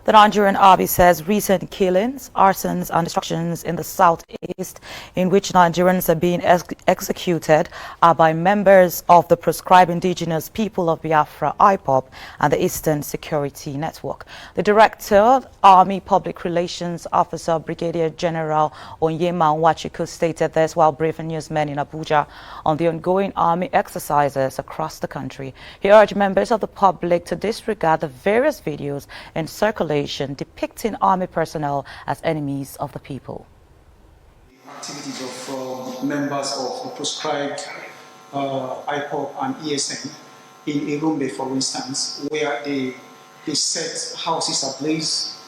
The Nigerian Army says recent killings, arsons and destructions in the southeast in which Nigerians are being executed are by members of the proscribed indigenous people of Biafra IPOB and the Eastern Security Network. The Director, Army Public Relations Officer Brigadier General Onyema Nwachukwu stated this while briefing newsmen in Abuja on the ongoing Army exercises across the country. He urged members of the public to disregard the various videos in circulation depicting Army personnel as enemies of the people. Activities of members of the proscribed IPOB and ESN in Irumbe, for instance, where they set houses ablaze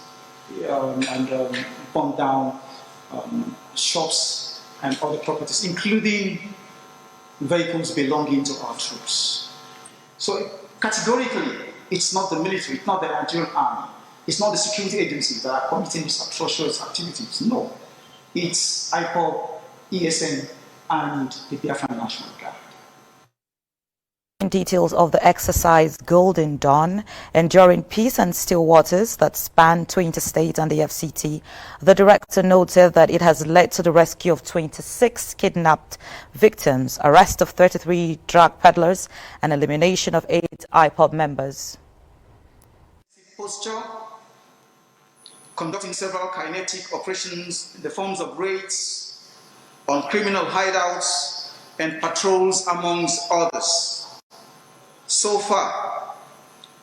and burn down shops and other properties, including vehicles belonging to our troops. So categorically, it's not the military, it's not the Nigerian army, it's not the security agencies that are committing these atrocious activities. No, it's IPOB, ESN, and the Biafran National Guard. Details of the exercise Golden Dawn, enduring peace and still waters that span 20 states and the FCT. The director noted that it has led to the rescue of 26 kidnapped victims, arrest of 33 drug peddlers, and elimination of 8 IPOB members. Posture, conducting several kinetic operations in the forms of raids on criminal hideouts and patrols, amongst others. So far,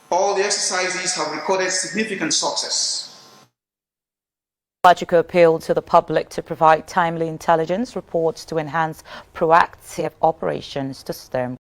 all the exercises have recorded significant success. Nwachukwu appealed to the public to provide timely intelligence reports to enhance proactive operations to stem